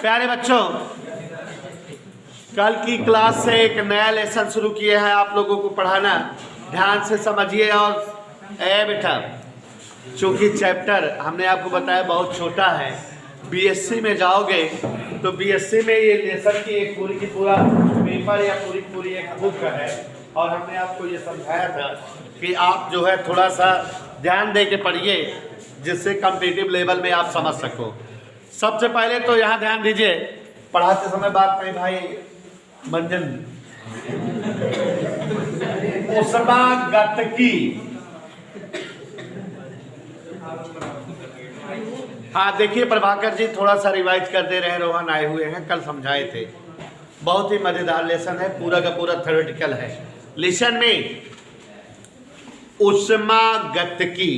प्यारे बच्चों, कल की क्लास से एक नया लेसन शुरू किए हैं आप लोगों को पढ़ाना। ध्यान से समझिए। और बेटा, चूंकि चैप्टर हमने आपको बताया बहुत छोटा है, बीएससी में जाओगे तो बीएससी में ये लेसन की एक पूरी की पूरा पेपर या पूरी पूरी एक बुक है। और हमने आपको ये समझाया था कि आप जो है थोड़ा सा ध्यान दे के पढ़िए, जिससे कॉम्पिटिटिव लेवल में आप समझ सको। सबसे पहले तो यहाँ ध्यान दीजिए, पढ़ाते समय बात नहीं भाई मंजन, उष्मागतिकी। हाँ देखिए, प्रभाकर जी थोड़ा सा रिवाइज कर दे रहे हैं, रोहन आए हुए हैं, कल समझाए थे। बहुत ही मजेदार लेसन है, पूरा का पूरा थ्योरेटिकल है। लेसन में उष्मागतिकी,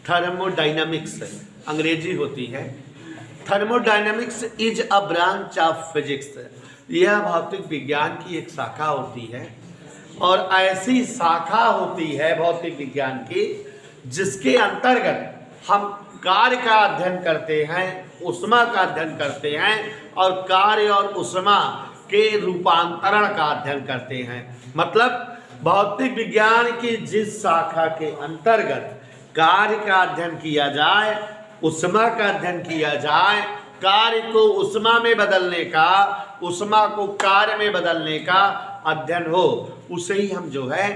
थर्मोडायनामिक्स अंग्रेजी होती है। Thermodynamics is a branch of physics. यह भौतिक विज्ञान की एक शाखा होती है, और ऐसी शाखा होती है भौतिक विज्ञान की जिसके अंतर्गत हम कार्य का अध्ययन करते हैं, ऊष्मा का अध्ययन करते हैं, और कार्य और ऊष्मा के रूपांतरण का अध्ययन करते हैं। मतलब भौतिक विज्ञान की जिस शाखा के अंतर्गत कार्य का अध्ययन किया जाए, ऊष्मा का अध्ययन किया जाए, कार्य को ऊष्मा में बदलने का, ऊष्मा को कार्य में बदलने का अध्ययन हो, उसे ही हम जो है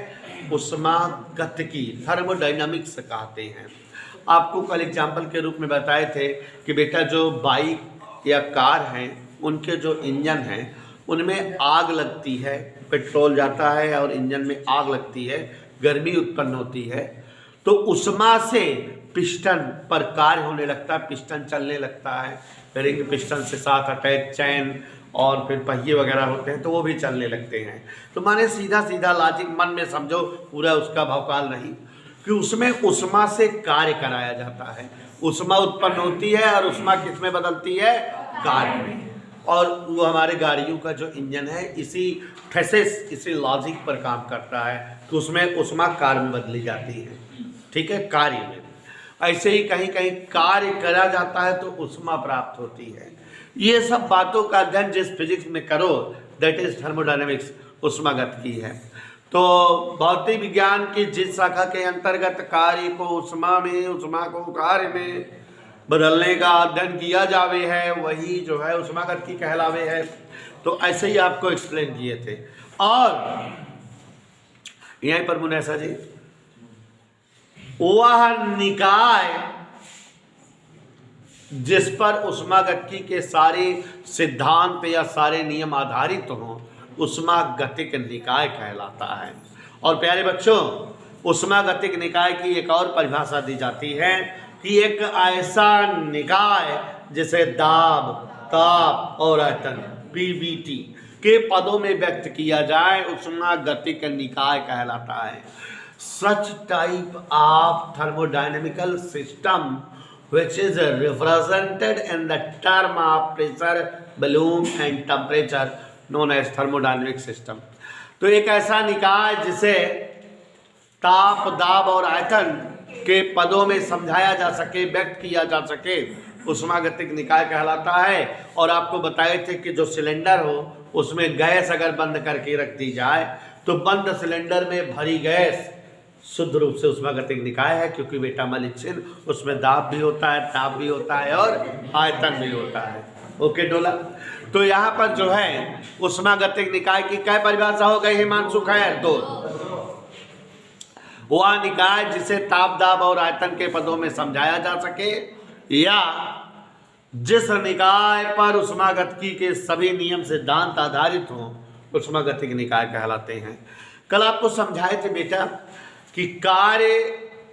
उष्मागतिकी, थर्मोडायनामिक्स कहते हैं। आपको कल एग्जाम्पल के रूप में बताए थे कि बेटा जो बाइक या कार हैं, उनके जो इंजन हैं उनमें आग लगती है, पेट्रोल जाता है और इंजन में आग लगती है, गर्मी उत्पन्न होती है, तो उष्मा से पिस्टन पर कार्य होने लगता है, पिस्टन चलने लगता है, रिंग पिस्टन से साथ अटैच चैन और फिर पहिए वगैरह होते हैं, तो वो भी चलने लगते हैं। तो माने सीधा सीधा लॉजिक मन में समझो, पूरा उसका भौकाल नहीं, कि उसमें उष्मा से कार्य कराया जाता है। उष्मा उत्पन्न होती है और उष्मा किस में बदलती है? कार्य में। और वो हमारे गाड़ियों का जो इंजन है इसी थेसिस, इसी लॉजिक पर काम करता है कि उसमें उष्मा कार्य में बदली जाती है। ठीक है, कार्य में। ऐसे ही कहीं कहीं कार्य करा जाता है तो उष्मा प्राप्त होती है। ये सब बातों का अध्ययन जिस फिजिक्स में करो, दैट इज थर्मोडायनेमिक्स, उष्मागतिकी है। तो भौतिक विज्ञान की जिस शाखा के अंतर्गत कार्य को ऊष्मा में, ऊष्मा को कार्य में बदलने का अध्ययन किया जावे है, वही जो है उष्मागतिकी कहलावे है। तो ऐसे ही आपको एक्सप्लेन किए थे। और यहीं पर मुनेसा जी, वह निकाय जिस पर उष्मागतिकी के सारे सिद्धांत या सारे नियम आधारित हों, उष्मागतिक निकाय कहलाता है। और प्यारे बच्चों, उष्मागतिक निकाय की एक और परिभाषा दी जाती है कि एक ऐसा निकाय जिसे दाब, ताप और आयतन पीवीटी के पदों में व्यक्त किया जाए, उष्मागतिक निकाय कहलाता है। Such type of thermodynamical system which is represented in the term of pressure, volume and temperature known as thermodynamic system। तो एक ऐसा निकाय जिसे ताप, दाब और आयतन के पदों में समझाया जा सके, व्यक्त किया जा सके, उष्मागतिक निकाय कहलाता है। और आपको बताए थे कि जो सिलेंडर हो उसमें गैस अगर बंद करके रख दी जाए तो बंद सिलेंडर में भरी गैस शुद्ध रूप से उष्मागतिक निकाय है, क्योंकि बेटा मलिचिन उसमें दाब भी होता है, ताप भी होता है और आयतन भी होता है। ओके डोला। तो यहाँ पर जो है उष्मागतिक निकाय की क्या परिभाषा हो गई हिमांशु खैर? दो। वह निकाय जिसे ताप, दाब और आयतन के पदों में समझाया जा सके, या जिस निकाय पर उष्मागतिकी के सभी नियम सिद्धांत आधारित हों, उष्मागतिक निकाय कहलाते हैं। कल आपको समझाए थे बेटा कि कार्य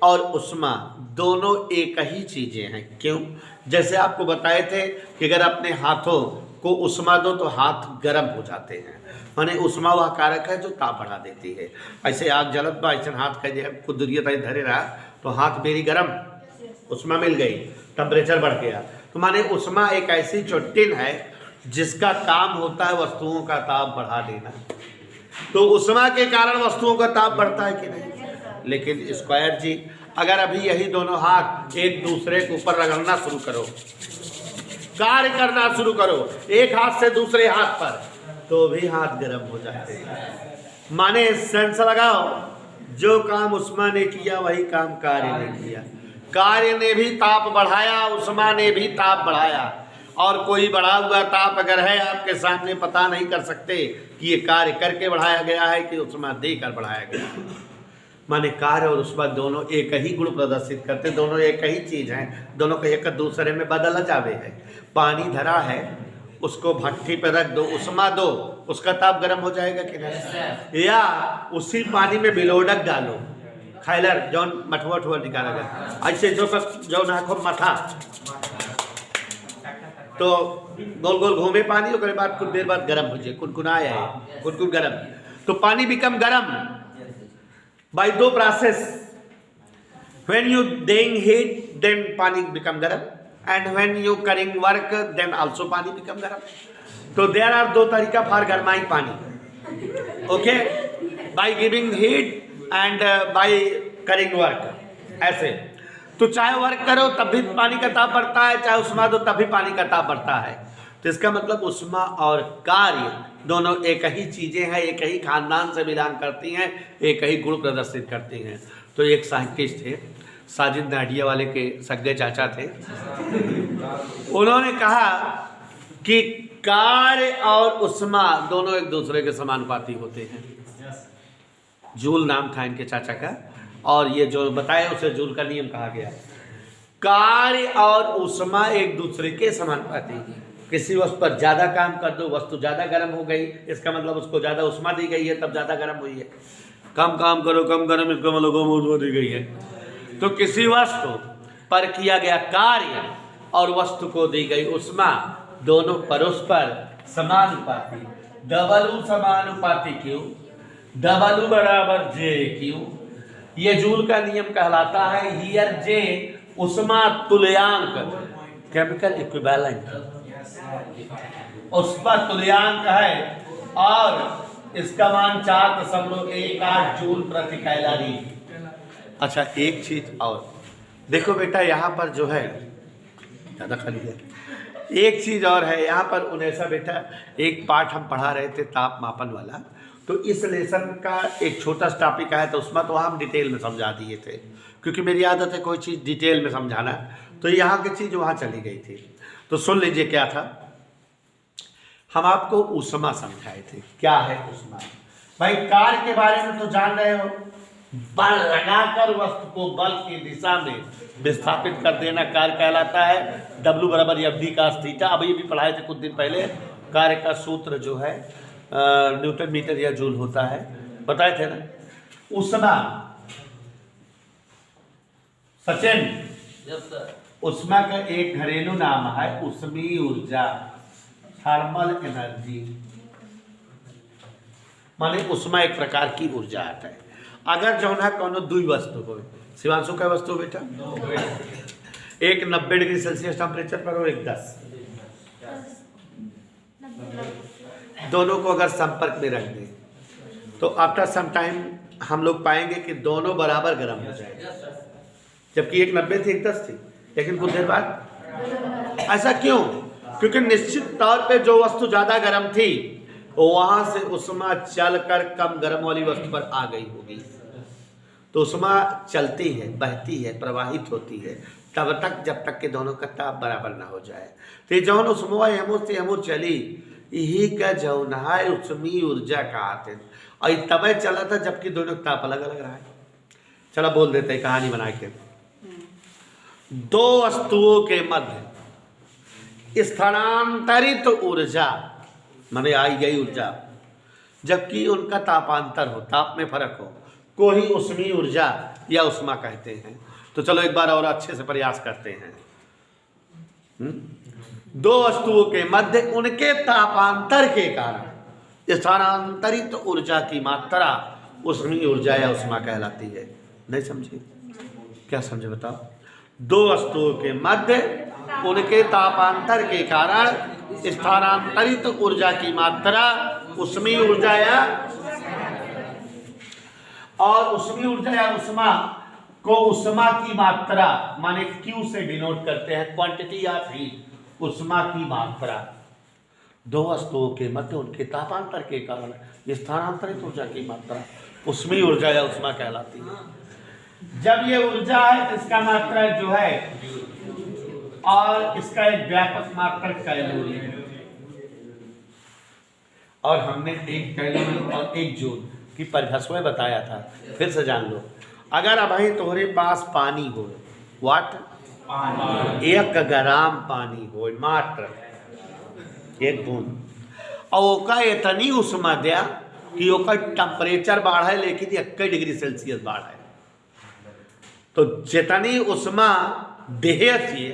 और उष्मा दोनों एक ही चीजें हैं। क्यों? जैसे आपको बताए थे कि अगर अपने हाथों को उष्मा दो तो हाथ गर्म हो जाते हैं, माने उष्मा वह कारक है जो ताप बढ़ा देती है। ऐसे आग जलत बा, ऐसे हाथ कह कुदरियत धरे रहा तो हाथ मेरी गर्म, उष्मा मिल गई, टेम्परेचर बढ़ गया। तो माने उष्मा एक ऐसी चोटिन है जिसका काम होता है वस्तुओं का ताप बढ़ा देना। तो उष्मा के कारण वस्तुओं का ताप बढ़ता है कि नहीं? लेकिन स्क्वायर जी, अगर अभी यही दोनों हाथ एक दूसरे के ऊपर रगड़ना शुरू करो, कार्य करना शुरू करो एक हाथ से दूसरे हाथ पर, तो भी हाथ गर्म हो जाते हैं। माने सेंस लगाओ, जो काम उस्मा ने किया वही काम कार्य ने किया। कार्य ने भी ताप बढ़ाया, उस्मा ने भी ताप बढ़ाया। और कोई बढ़ा हुआ ताप अगर है आपके सामने, पता नहीं कर सकते कि ये कार्य करके बढ़ाया गया है कि उस्मा देकर बढ़ाया गया। माने कार्य और उस्मा दोनों एक ही गुण प्रदर्शित करते, दोनों एक ही चीज हैं, दोनों को एक दूसरे में बदला जावे है। पानी धरा है, उसको भट्टी पे रख दो, उस्मा दो, उसका ताप गर्म हो जाएगा कि नहीं? या उसी पानी में बिलोडक डालो, खैलर जौन मठवा ठुआ निकाला गया, ऐसे जो नाखो मथा, तो गोल गोल घूमे पानी, उसके बाद कुछ देर बाद गर्म हो जाए, कुनकुनाया है, कुनकुन गर्म, तो पानी बिकम गर्म by दो process. When you doing heat, then पानी become गर्म, and when you करिंग work, then also पानी become गर्म. तो there are दो तरीका for गर्माई पानी, okay? By giving heat and by करिंग work, ऐसे। तो चाहे वर्क करो तब भी पानी का ताप बढ़ता है, चाहे उस्मा दो तब भी पानी का ताप बढ़ता है। तो इसका मतलब उस्मा और कार्य दोनों एक ही चीज़ें हैं, एक ही खानदान से बिलोंग करती हैं, एक ही गुण प्रदर्शित करती हैं। तो एक साइंटिस्ट थे, साजिद नाडिया वाले के सगे चाचा थे, उन्होंने कहा कि कार्य और उस्मा दोनों एक दूसरे के समानुपाती होते हैं। जूल नाम था इनके चाचा का, और ये जो बताया उसे जूल का नियम कहा गया। कार्य और उस्मा एक दूसरे के समानुपाती हैं। किसी वस्तु पर ज़्यादा काम कर दो, वस्तु ज़्यादा गर्म हो गई, इसका मतलब उसको ज़्यादा उस्मा दी गई है, तब ज़्यादा गर्म हुई है। कम काम करो कम गर्म, इसका मतलब कम उस्मा दी गई है। तो किसी वस्तु पर किया गया कार्य और वस्तु को दी गई उस्मा, दोनों परस्पर समानुपाती। डबल समानुपाती क्यों? डबल बराबर जे क्यों? ये जूल का नियम कहलाता है। हियर जे उस्मा तुल्यांक, केमिकल इक्विवेलेंट, उस्मा तुल्यांक है, और इसका मान 4.18 जूल प्रति कैलोरी। अच्छा एक चीज और देखो बेटा, यहाँ पर जो है ज़्यादा खाली है, एक चीज और है यहाँ पर उन्हें बेटा, एक पाठ हम पढ़ा रहे थे ताप मापन वाला, तो इस लेसन का एक छोटा सा टॉपिक आया, तो उसमें तो हम डिटेल में समझा दिए थे, क्योंकि मेरी आदत है कोई चीज़ डिटेल में समझाना, तो यहाँ की चीज़ वहाँ चली गई थी। तो सुन लीजिए क्या था, हम आपको उस्मा समझाए थे। क्या है उस्मा? भाई कार्य के बारे में तो जान रहे हो, बल लगाकर वस्तु को बल की दिशा में विस्थापित कर देना कार्य कहलाता है। W बराबर FD cos थीटा, अभी भी पढ़ाए थे कुछ दिन पहले। कार्य का सूत्र जो है न्यूटन मीटर या जूल होता है, बताए थे ना। उस्मा सचिन, उस्मा का एक घरेलू नाम है उष्मीय ऊर्जा, थर्मल एनर्जी। माने उष्मा एक प्रकार की ऊर्जा आता है। अगर जो है कोनो दुई वस्तु हो, शिवांशु का वस्तु बेटा, एक 90 डिग्री सेल्सियस टेम्परेचर पर और एक 10, दोनों को अगर संपर्क में रख दें तो आफ्टर सम टाइम हम लोग पाएंगे कि दोनों बराबर गर्म हो जाएगा। जबकि एक 90 थी एक 10 थी, लेकिन कुछ देर बाद ऐसा क्यों? क्योंकि निश्चित तौर पे जो वस्तु ज्यादा गर्म थी वहां से उष्मा चलकर कम गर्म वाली वस्तु पर आ गई होगी। तो उष्मा चलती है, बहती है, प्रवाहित होती है तब तक जब तक कि दोनों का ताप बराबर ना हो जाए। तो जौन उष्मा हेमो से हेमो चली, यही का जौन है उष्मीय ऊर्जा कहते हैं। और तब चला था जबकि दोनों का ताप अलग अलग रहा है। चला बोल देते हैं कहानी बना के। दो वस्तुओं के मध्य स्थानांतरित ऊर्जा माने आई गई ऊर्जा, जबकि उनका तापांतर हो, ताप में फर्क हो, को ही उष्मीय ऊर्जा या उष्मा कहते हैं। तो चलो एक बार और अच्छे से प्रयास करते हैं। दो वस्तुओं के मध्य उनके तापांतर के कारण स्थानांतरित ऊर्जा की मात्रा उष्मीय ऊर्जा या उष्मा कहलाती है। नहीं समझे? क्या समझे बताओ? दो वस्तुओं के मध्य उनके तापांतर के कारण स्थानांतरित ऊर्जा की मात्रा उष्मीय ऊर्जा या, और उष्मीय ऊर्जा या उष्मा को उष्मा की मात्रा माने Q से डिनोट करते हैं, क्वांटिटी ऑफ हीट। उष्मा की मात्रा दो वस्तुओं के मध्य उनके तापांतर के कारण स्थानांतरित ऊर्जा की मात्रा उष्मीय ऊर्जा या उष्मा कहलाती है। जब ये ऊर्जा है तो इसका मात्रा जो है और इसका एक व्यापक मात्रा कैलोरी है, और हमने एक कैलोरी और एक जूल की परिभाषा में बताया था, फिर से जान लो। अगर अभी तुम्हारे पास पानी हो, वाट 1 ग्राम पानी हो मात्र एक बूंद, और ओका इतनी उष्मा दिया कि ओका टेम्परेचर बढ़े लेकिन 21 डिग्री सेल्सियस बढ़े, तो जितनी उष्मा देहे थी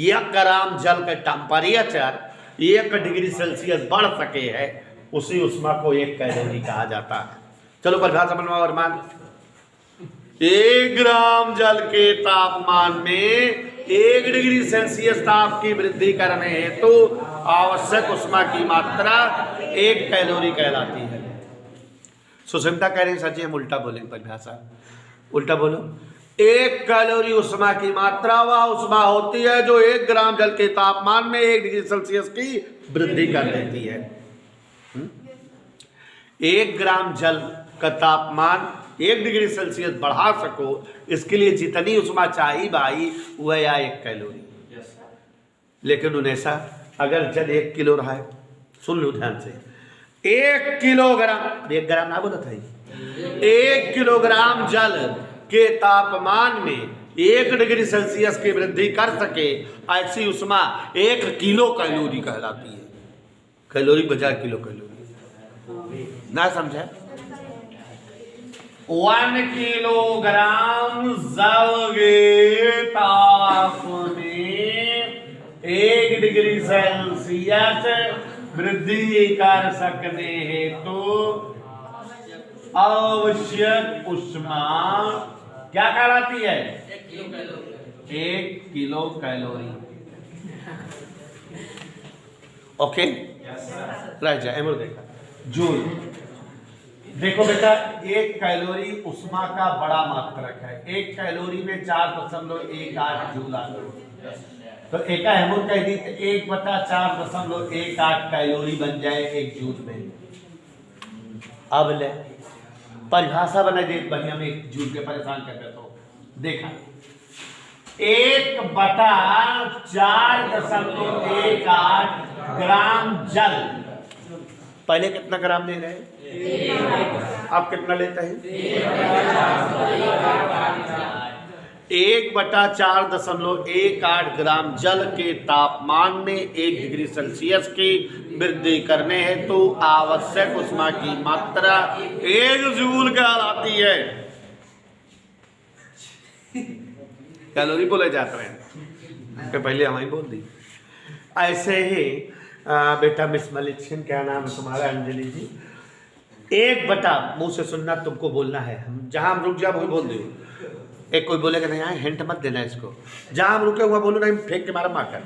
1 ग्राम जल का टेम्परेचर 1 डिग्री सेल्सियस बढ़ सके है, उसी उष्मा को 1 कैलोरी कहा जाता है। चलो परिभाषा बनवाओ और मान। 1 ग्राम जल के तापमान में 1 डिग्री सेल्सियस ताप की वृद्धि करने हेतु तो आवश्यक उष्मा की मात्रा 1 कैलोरी कहलाती है। सुष्मिता कह रही है सर जी हम उल्टा बोलेंगे परिभाषा, उल्टा बोलो। 1 कैलोरी उष्मा की मात्रा वह उष्मा होती है जो 1 ग्राम जल के तापमान में 1 डिग्री सेल्सियस की वृद्धि कर देती है। 1 ग्राम जल का तापमान 1 डिग्री सेल्सियस बढ़ा सको, इसके लिए जितनी उष्मा चाहिए भाई वह या 1 कैलोरी। लेकिन उन्हें अगर जल 1 किलो रहा है, सुन लो ध्यान से, 1 किलोग्राम, 1 ग्राम ना बोला था, 1 किलोग्राम जल के तापमान में 1 डिग्री सेल्सियस की वृद्धि कर सके, ऐसी उष्मा 1 किलो कैलोरी कहलाती है। कैलोरी बजाय किलो कैलोरी ना समझे। 1 किलोग्राम जल के ताप में 1 डिग्री सेल्सियस वृद्धि कर सकने हेतु आवश्यक उष्मा क्या कहलाती है? 1 किलो कैलोरी। ओके राइट जाए देखा जूल। देखो बेटा 1 कैलोरी उष्मा का बड़ा मात्रक है। 1 कैलोरी में 4.18 जूल आता है, तो एक हेमोर कह दी 1/4.18 कैलोरी बन जाए 1 जूल में। अब ले परिभाषा बना दे बढ़िया में 1 जूल के परेशान करते तो देखा 1/4.18 ग्राम जल, पहले कितना ग्राम ले रहे हैं, अब कितना लेते हैं? 1/4.18 ग्राम जल के तापमान में 1 डिग्री सेल्सियस की वृद्धि करने हेतु तो आवश्यक उष्मा की मात्रा 1 जूल कहलाती है। कैलोरी बोले जाते हैं, पहले हमें बोल दी। ऐसे ही बेटा मिस मलिक्शन, क्या नाम है तुम्हारा? अंजलि जी। 1 मुंह से सुनना, तुमको बोलना है, जहां हम रुक जाए वही बोल दो। एक कोई बोलेगा नहीं यहाँ हिंट मत देना इसको, जहां हम रुके हुआ बोलो नहीं फेंक के मारा मारकर।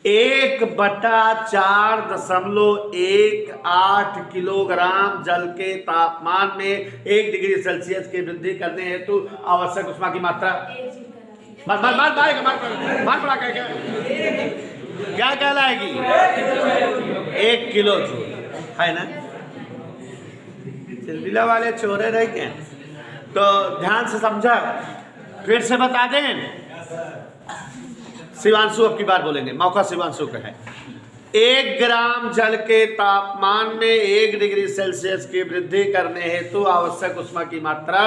1/4.18 किलोग्राम जल के तापमान में 1 डिग्री सेल्सियस की वृद्धि करने हेतु तो आवश्यक उष्मा की मात्रा मार पड़ा क्या कहलाएगी? 1 किलो जूल है ना। चिलबिला वाले चोरे रह गए, तो ध्यान से समझा, फिर से बता दें। शिवांशु अब की बार बोलेंगे, मौका शिवांशु का है। 1 ग्राम जल के तापमान में 1 डिग्री सेल्सियस की वृद्धि करने हेतु तो आवश्यक उष्मा की मात्रा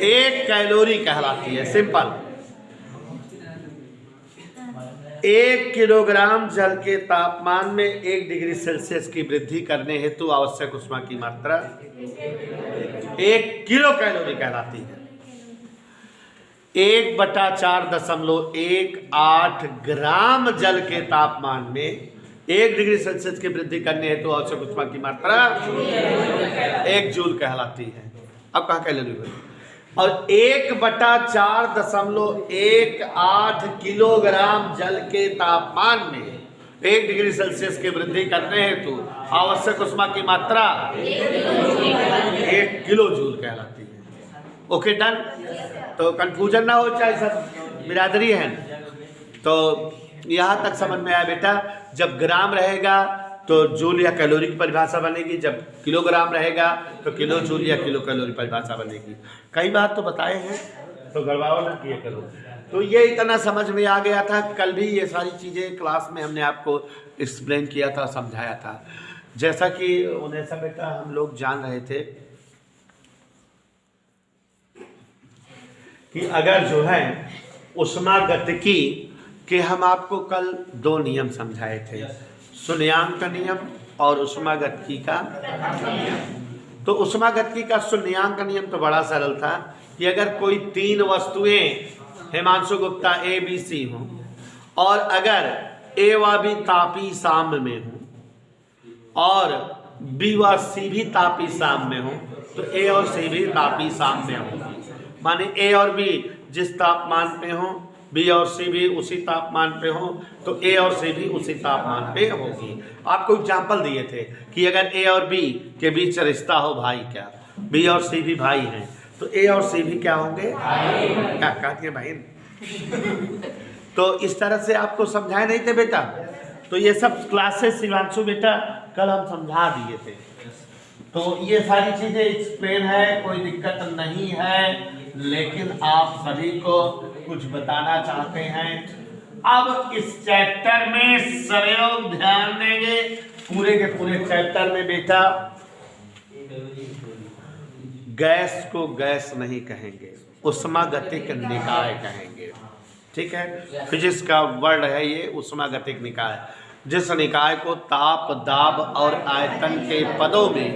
1 कैलोरी कहलाती है। सिंपल। 1 किलोग्राम जल के तापमान में 1 डिग्री सेल्सियस की वृद्धि करने हेतु तो आवश्यक उष्मा की मात्रा 1 किलो कैलोरी कहलाती है। 1/4.18 ग्राम जल के तापमान में 1 डिग्री सेल्सियस की वृद्धि करने हेतु तो आवश्यक उष्मा की मात्रा 1 जूल कहलाती है। अब कहाँ कैलोरी हुई? और 1/4.18 किलोग्राम जल के तापमान में 1 डिग्री सेल्सियस की वृद्धि करने हेतु तो आवश्यक उष्मा की मात्रा 1 किलो जूल कहलाती है। Okay done. तो कंफ्यूजन ना हो चाहे सब बिरादरी है ना। तो यहाँ तक समझ में आया बेटा, जब ग्राम रहेगा तो जूल या कैलोरी की परिभाषा बनेगी, जब किलोग्राम रहेगा तो किलो जूल या किलो कैलोरी परिभाषा बनेगी। कई बार तो बताए हैं, तो गड़बड़ाओ ना किया करो। तो ये इतना समझ में आ गया था। कल भी ये सारी चीज़ें क्लास में हमने आपको एक्सप्लेन किया था, समझाया था। जैसा कि उन्हें सब बेटा हम लोग जान रहे थे कि अगर जो है उष्मागतिकी के हम आपको कल 2 नियम समझाए थे, शून्यांक नियम और उष्मागतिकी का। तो उष्मागतिकी का शून्यांक नियम तो बड़ा सरल था कि अगर कोई 3 वस्तुएं Himanshu Gupta A B C हो और अगर ए व बी तापी साम्य में हो और बी व सी भी तापी साम्य में हो, तो ए और सी भी तापी साम्य में हो। माने ए और बी जिस तापमान पे हो, बी और सी भी उसी तापमान पे हो, तो ए और सी भी उसी तापमान पे होगी। आपको एग्जाम्पल दिए थे कि अगर ए और बी के बीच रिश्ता हो भाई, क्या बी और सी भी भाई हैं, तो ए और सी भी क्या होंगे, क्या कहते हैं भाई। तो इस तरह से आपको समझाए नहीं थे बेटा। तो ये सब क्लासेस शिवांशु बेटा कल हम समझा दिए थे। तो ये सारी चीजें एक्सप्लेन है, कोई दिक्कत नहीं है। लेकिन आप सभी को कुछ बताना चाहते हैं। अब इस चैप्टर में सदैव ध्यान देंगे, पूरे के पूरे चैप्टर में बेटा गैस को गैस नहीं कहेंगे, उष्मागतिक निकाय कहेंगे। ठीक है, फिजिक्स का वर्ड है ये उष्मागतिक निकाय। जिस निकाय को ताप, दाब और आयतन के पदों में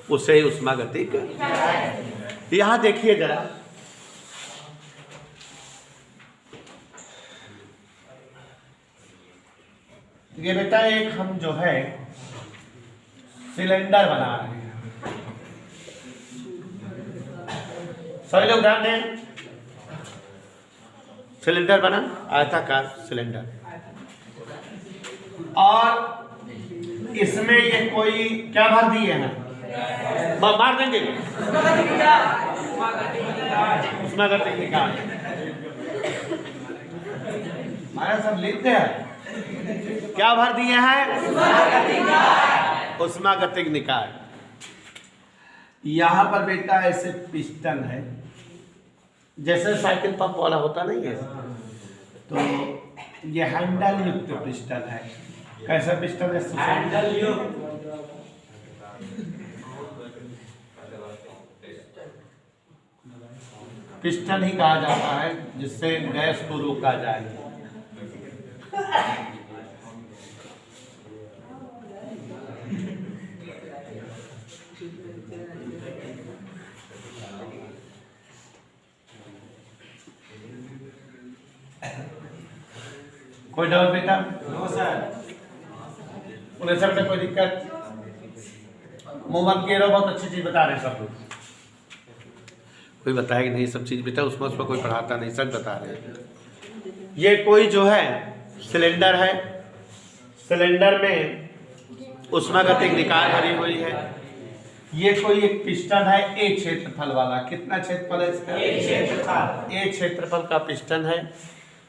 उसे उष्मागतिक। यहां देखिए जरा, ये बेटा एक हम जो है सिलेंडर बना रहे हैं। सभी लोग ध्यान दें, सिलेंडर बना, आयताकार सिलेंडर, और इसमें ये कोई क्या भर दिए हैं, मार देंगे उष्मागतिक निकाय। हमारा सब लिखते हैं, क्या भर दिए हैं, उष्मागतिक निकाय। यहां पर बेटा ऐसे पिस्टन है, जैसे साइकिल पंप वाला होता नहीं है, तो ये हैंडल युक्त पिस्टन है। कैसा पिस्टन है, हैंडल युक्त। पिस्टन ही कहा जाता है जिससे गैस को रोका जाए। कोई डाउट बेटा? No sir. उन्हें सब में कोई दिक्कत? मुंह बंद किए रहो, बहुत अच्छी चीज बता रहे हैं सब लोग। कोई बताया कि नहीं सब चीज बेटा, उसमें कोई पढ़ाता नहीं, सच बता रहे हैं। ये कोई जो है सिलेंडर है, सिलेंडर में उष्मागतिक निकाय भरी हुई है। ये कोई एक पिस्टन है ए क्षेत्रफल वाला। कितना क्षेत्रफल है इसका? ए क्षेत्रफल का पिस्टन है।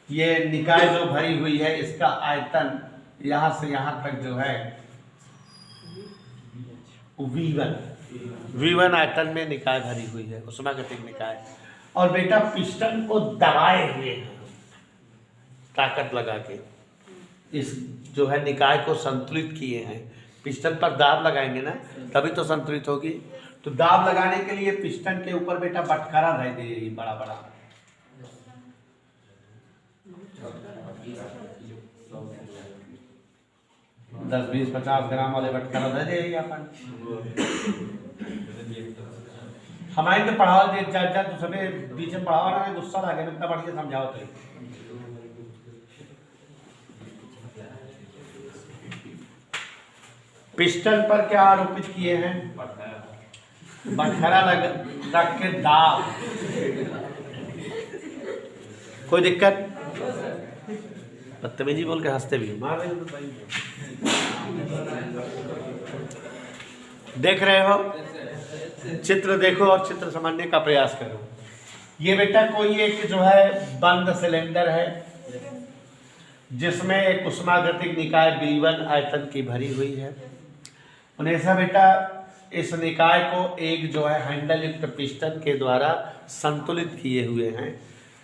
ये निकाय जो भरी हुई है, इसका आयतन यहां से यहां तक जो है V1 आयतन में निकाय भरी हुई है, उष्मागतिक निकाय। और बेटा पिस्टन को दबाए हुए हैं, ताकत लगा के इस जो है निकाय को संतुलित किए हैं। पिस्टन पर दाब लगाएंगे ना, तभी तो संतुलित होगी। तो दाब लगाने के लिए पिस्टन के ऊपर बेटा बटखरा दे दीजिए, बड़ा बड़ा 10, 20, 50 ग्राम वाले बटखरा दे दीजिए अपन। हमारे तो पढ़ाओ दे जा तो सबे बीच में पढ़ाओ ना, गुस्सा लगे इतना बढ़िया समझाओ। तो पिस्टन पर क्या आरोपित किए हैं? बटखरा रख के दाब। कोई दिक्कत? बदतमीजी बोल के हंसते भी मार रहे हो। देख रहे हो, चित्र देखो और चित्र समझने का प्रयास करो। ये बेटा कोई एक जो है बंद सिलेंडर है जिसमें एक उष्मागतिक निकाय B1 आयतन की भरी हुई है। उन्हें बेटा इस निकाय को एक जो है हैंडल युक्त पिस्टन के द्वारा संतुलित किए हुए हैं।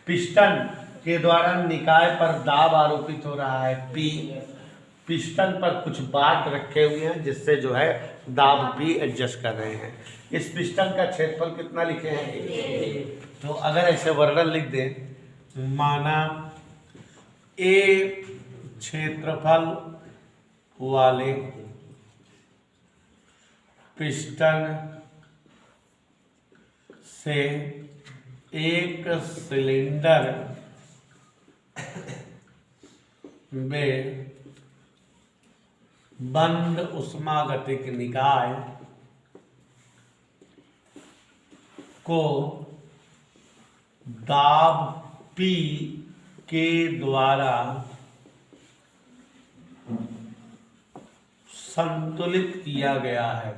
पिस्टन के द्वारा निकाय पर दाब आरोपित हो रहा है P। पिस्टन पर कुछ बाट रखे हुए हैं जिससे जो है दाब P एडजस्ट कर रहे हैं। इस पिस्टन का क्षेत्रफल कितना लिखे हैं? तो अगर ऐसे वर्णन लिख दें, माना A क्षेत्रफल वाले पिस्टन से एक सिलेंडर में बंद उष्मागतिक निकाय को दाब P के द्वारा संतुलित किया गया है।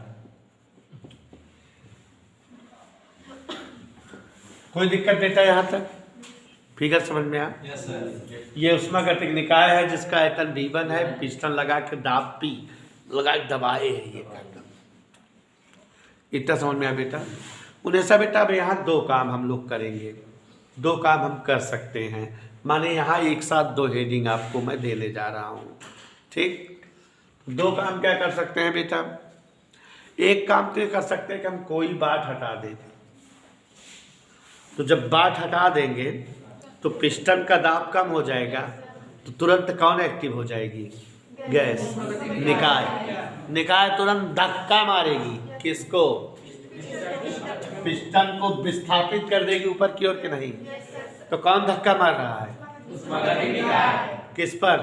कोई दिक्कत बेटा यहां तक? फिगर समझ में आया? Yes sir. ये उष्मागतिक निकाय है जिसका आयतन B1 है। पिस्टन लगा के दाब P लगा के दबाए है ये करना। इतना समझ में आया बेटा? उन्हें सब बेटा अब यहाँ दो काम हम लोग करेंगे, दो काम हम कर सकते हैं। माने यहाँ एक साथ दो हेडिंग आपको मैं देने जा रहा हूँ, ठीक? दो काम क्या कर सकते हैं बेटा? एक काम तो ये कर सकते हैं कि हम कोई बाट हटा दें। तो जब बाट हटा देंगे तो पिस्टन का दाब कम हो जाएगा, तो तुरंत कौन एक्टिव हो जाएगी? गैस, निकाय। निकाय तुरंत धक्का मारेगी किसको? पिस्टन को विस्थापित कर देगी ऊपर की ओर के नहीं? तो कौन धक्का मार रहा है? किस पर?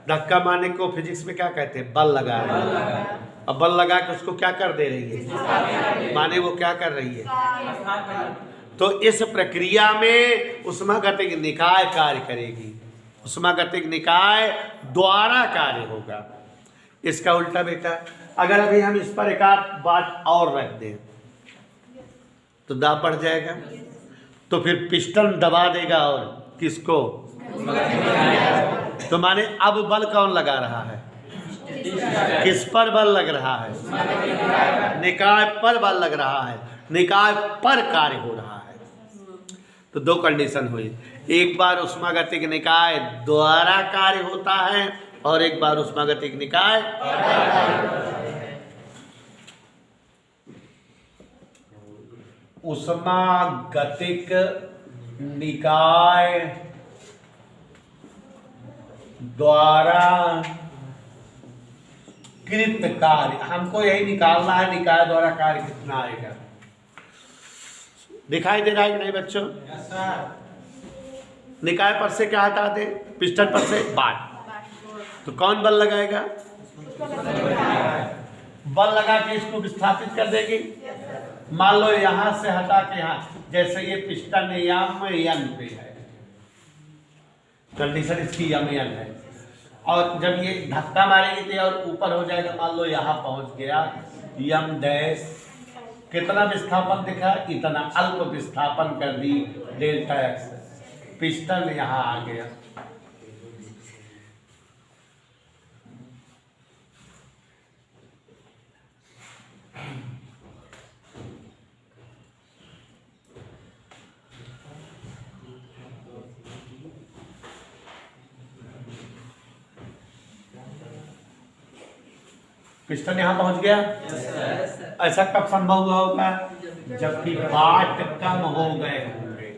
धक्का मारने को फिजिक्स में क्या कहते हैं? बल लगा रही है। अब बल लगा के उसको क्या कर दे रही है? माने वो क्या कर रही है? तो इस प्रक्रिया में उष्मागतिक निकाय कार्य करेगी, उष्मागतिक निकाय द्वारा कार्य होगा। इसका उल्टा बेटा, अगर अभी हम इस पर एक आध बात और रख दें तो दाब बढ़ जाएगा, तो फिर पिस्टन दबा देगा और किसको? तो माने अब बल कौन लगा रहा है? किस पर बल लग रहा है? निकाय पर बल लग रहा है, निकाय पर कार्य हो रहा है। तो दो कंडीशन हुई, एक बार उष्मागतिक निकाय द्वारा कार्य होता है और एक बार उष्मागतिक निकाय। उष्मागतिक निकाय द्वारा कृत कार्य, हमको यही निकालना है, निकाय द्वारा कार्य कितना आएगा। दिखाई दे रहा है कि नहीं बच्चों? Yes sir. निकाय पर से क्या हटा दे? पिस्टन पर से बाट। तो कौन बल लगाएगा? बल लगा के इसको विस्थापित कर देगी। मान लो यहां से हटा के यहाँ, जैसे ये पिस्टन यम पे है, कंडीशन इसकी यम है, और जब ये धक्का मारेगी तो और ऊपर हो जाएगा। मान लो यहाँ पहुंच गया यम डैश, कितना विस्थापन दिखा? इतना अल्प विस्थापन कर दी डेल्टा एक्स, पिस्टन यहाँ आ गया। पिस्टन यहाँ पहुंच गया। ऐसा कब संभव हुआ होगा? जबकि बाट कम हो गए होंगे।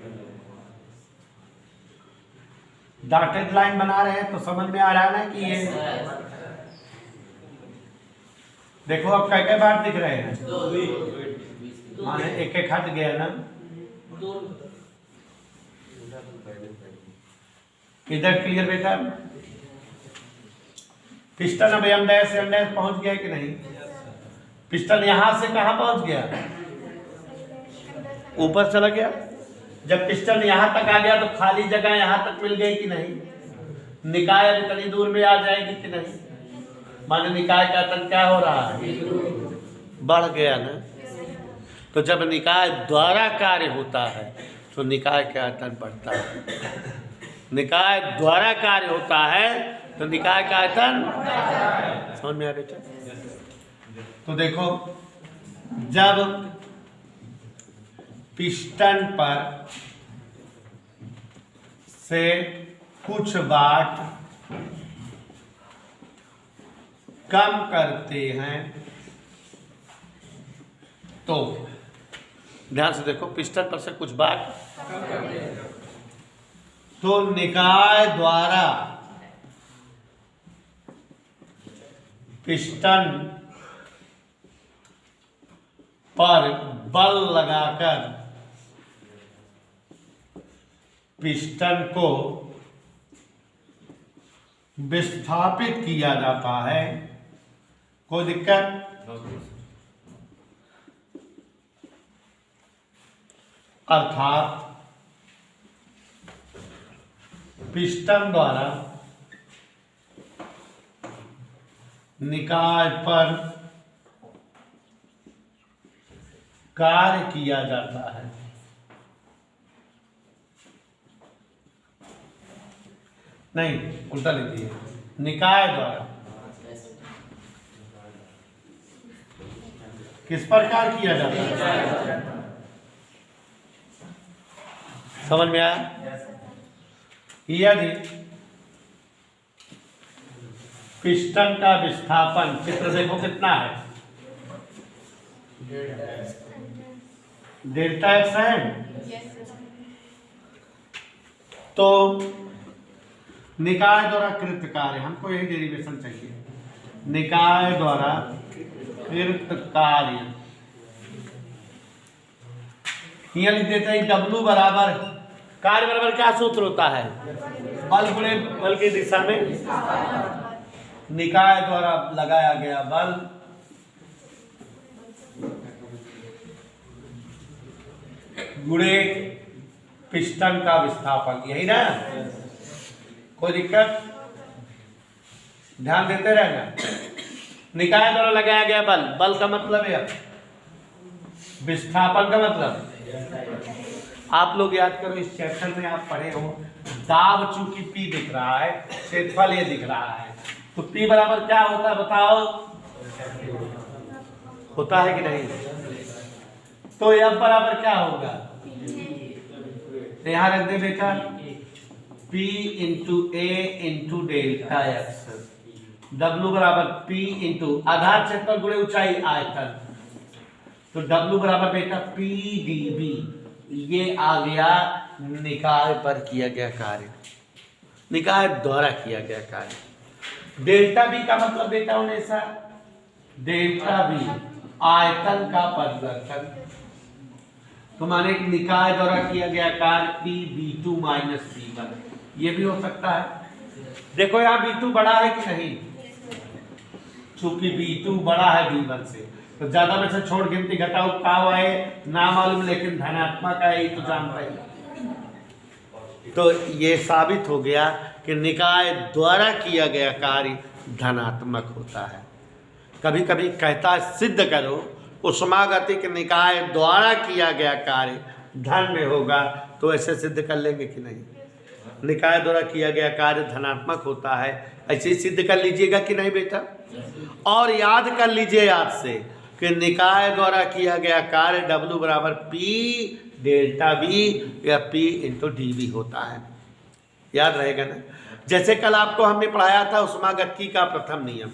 डॉटेड लाइन बना रहे हैं तो समझ में आ रहा है ना कि ये देखो अब क्या क्या बाट दिख रहे हैं? माने एक एक हट गया ना, इधर क्लियर बेटा? पिस्टन अब एम डैश पहुंच गया कि नहीं? पिस्टन यहां से कहां पहुंच गया? ऊपर चला गया। जब पिस्टन यहां तक आ गया तो खाली जगह यहां तक मिल गई कि नहीं? निकाय इतनी दूर में आ जाएगी कि नहीं? माने निकाय का आयतन क्या हो रहा है? बढ़ गया ना। तो जब निकाय द्वारा कार्य होता है तो निकाय का आयतन बढ़ता है। निकाय द्वारा कार्य होता है तो निकाय का आयतन, समझ में आ बेटा? तो देखो, जब पिस्टन पर से कुछ वाट कम करते हैं तो ध्यान से देखो, पिस्टन पर से कुछ वाट तो निकाय द्वारा पिस्टन पर बल लगाकर पिस्टन को विस्थापित किया जाता है। कोई दिक्कत? अर्थात पिस्टन द्वारा निकाय पर कार्य किया जाता है। नहीं, उल्टा लिखिए, निकाय द्वारा किस प्रकार किया जाता है? समझ में आया? यदि पिस्टन का विस्थापन, चित्र देखो कितना है, डेल्टा एक्स है, तो निकाय द्वारा कृत कार्य, हमको यही डेरिवेशन चाहिए, निकाय द्वारा कृत कार्य, यह लिख देते हैं W बराबर, कार्य बराबर क्या सूत्र होता है? बल गुणे बल की दिशा में निकाय द्वारा लगाया गया बल गुणे पिस्टन का विस्थापन, यही ना? कोई दिक्कत? ध्यान देते रहना। निकाय द्वारा लगाया गया बल, बल का मतलब है विस्थापन का मतलब, आप लोग याद करो, इस चैप्टर में आप पढ़े हो, दाब चूंकि P दिख रहा है, क्षेत्रफल ये दिख रहा है, तो P बराबर क्या होता है बताओ? होता है कि नहीं? तो F बराबर क्या होगा? यहां रख दे बेटा, P into A into delta x, W बराबर P इंटू आधार क्षेत्रफल गुणे ऊंचाई आयतन, तो W बराबर बेटा P dB, ये आ गया निकाय पर किया गया कार्य, निकाय द्वारा किया गया कार्य। डेल्टा बी का मतलब बेटा हमेशा, डेल्टा बी आयतन का परिवर्तन, तो माने निकाय द्वारा किया गया कार्य P(B2 - B1), ये भी हो सकता है। देखो यहाँ B2 बड़ा है कि नहीं, चूंकि B2 बड़ा है B1 से, तो ज्यादा में से छोड़ गिनती घटाओ क्या है ना मालूम, लेकिन धनात्मक है, तो जानता ही। तो ये साबित हो गया कि निकाय द्वारा किया गया कार्य धनात्मक होता है। कभी कभी कहता है सिद्ध करो उष्मागतिक निकाय द्वारा किया गया कार्य धन में होगा, तो ऐसे सिद्ध कर लेंगे कि नहीं? निकाय द्वारा किया गया कार्य धनात्मक होता है, ऐसे सिद्ध कर लीजिएगा कि नहीं बेटा? और याद कर लीजिए आज से कि निकाय द्वारा किया गया कार्य W बराबर P डेल्टा बी या P इंटू DB होता है, याद रहेगा ना? जैसे कल आपको हमने पढ़ाया था उष्मागतिकी का प्रथम नियम,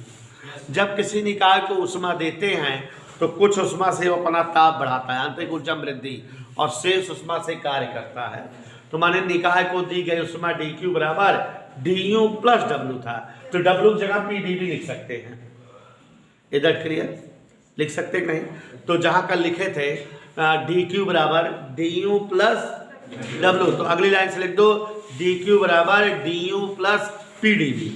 जब किसी निकाय को उष्मा देते हैं तो कुछ उष्मा से वो अपना ताप बढ़ाता है, आंतरिक ऊर्जा वृद्धि, और शेष उष्मा से कार्य करता है। तो माने निकाय को दी गई उष्मा dQ बराबर du प्लस W था, तो W की जगह P dB लिख सकते हैं। इधर क्लियर लिख सकते नहीं? तो जहां कल लिखे थे dQ बराबर du प्लस W, तो अगली लाइन से लिख दो dQ बराबर du plus PdB,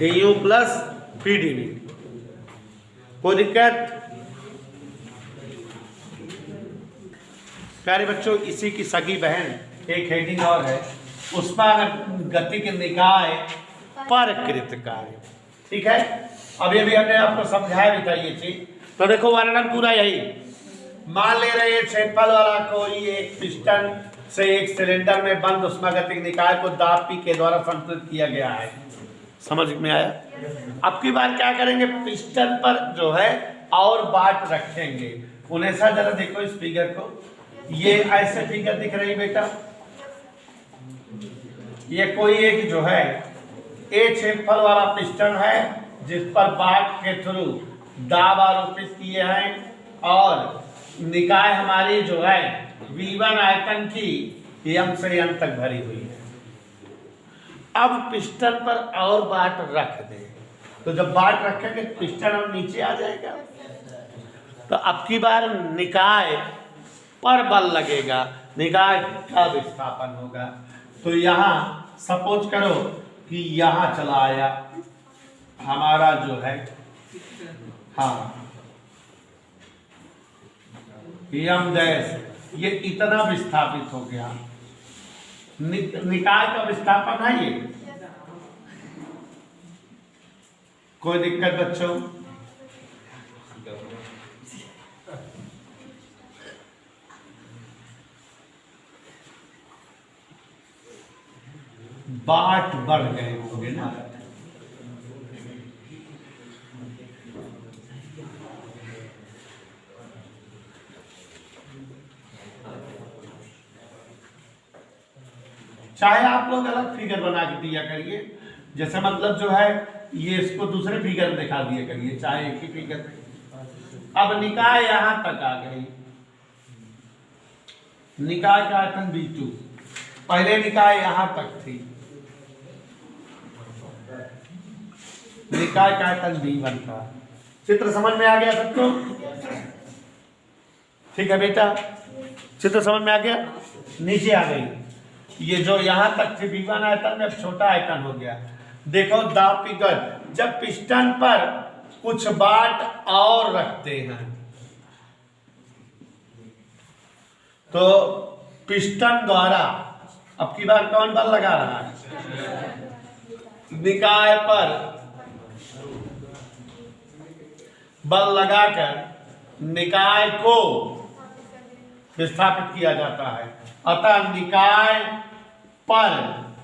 du plus PdB। कोई दिक्कत? प्यारे बच्चों, इसी की सगी बहन एक हेडिंग और है, उष्मागतिक निकाय पर कृत कार्य, ठीक है? अभी अभी हमने आपको समझाया भी था ये चीज, तो देखो वर्णन पूरा यही। मान ले रहे हैं क्षेत्रफल वाला कोई एक पिस्टन से एक सिलेंडर में बंद उष्मागतिक निकाय को दाब पी के द्वारा संतुलित किया गया है। समझ में आया? अब की बार क्या करेंगे, पिस्टन पर जो है और बाट रखेंगे। उन्हें सा जरा देखो इस फिगर को, ये ऐसे फिगर दिख रही बेटा, ये कोई एक जो है एक क्षेत्रफल वाला पिस्टन है जिस पर बाट के थ्रू दाब आरोपित किए हैं और निकाय हमारी जो है V1 आयतन की M से N तक भरी हुई है। अब पिस्टन पर और बाट रख दे, तो जब बाट रखेंगे पिस्टन और नीचे आ जाएगा। तो अब की बार निकाय पर बल लगेगा, निकाय का विस्थापन होगा। तो यहाँ सपोज करो कि यहाँ चला आया हमारा जो है, हाँ M डैश, ये इतना विस्थापित हो गया। निकाय का विस्थापन है ये, कोई दिक्कत बच्चों? बाट बढ़ गए होंगे ना, चाहे आप लोग अलग फिगर बना के दिया करिए, जैसे मतलब जो है ये इसको दूसरे फिगर में दिखा दिया करिए, चाहे एक ही फिगर में। अब निकाय यहां तक आ गई, निकाय का आयतन V2, पहले निकाय यहां तक थी, निकाय का आयतन V1 था। चित्र समझ में आ गया सबको? ठीक है बेटा, चित्र समझ में आ गया? नीचे आ गई, ये जो यहां तक थी V1 आयतन में अब छोटा आयतन हो गया। देखो दाब फिगर, जब पिस्टन पर कुछ बाट और रखते हैं तो पिस्टन द्वारा अब की बार कौन बल लगा रहा है? निकाय पर बल लगाकर निकाय को विस्थापित किया जाता है। अतः निकाय पर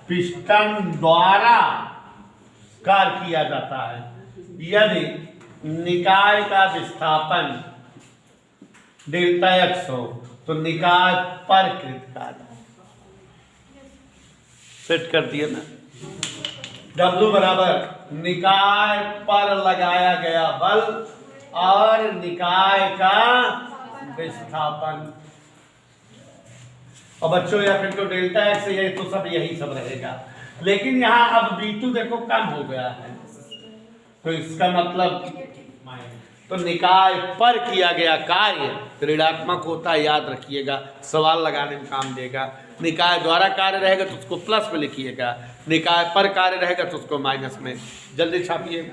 पिस्टन द्वारा कार्य किया जाता है। यदि निकाय का विस्थापन डेल्टा x हो तो निकाय पर कृत कार्य सेट कर दिया ना, W बराबर निकाय पर लगाया गया बल और निकाय का विस्थापन। और बच्चों या फिर तो डेल्टा x है तो सब यही सब रहेगा, लेकिन यहाँ अब V2 देखो कम हो गया है, तो इसका मतलब तो निकाय पर किया गया कार्य ऋणात्मक होता है, याद रखिएगा, सवाल लगाने में काम देगा। निकाय द्वारा कार्य रहेगा तो उसको प्लस में लिखिएगा, निकाय पर कार्य रहेगा तो उसको माइनस में। जल्दी छापिए।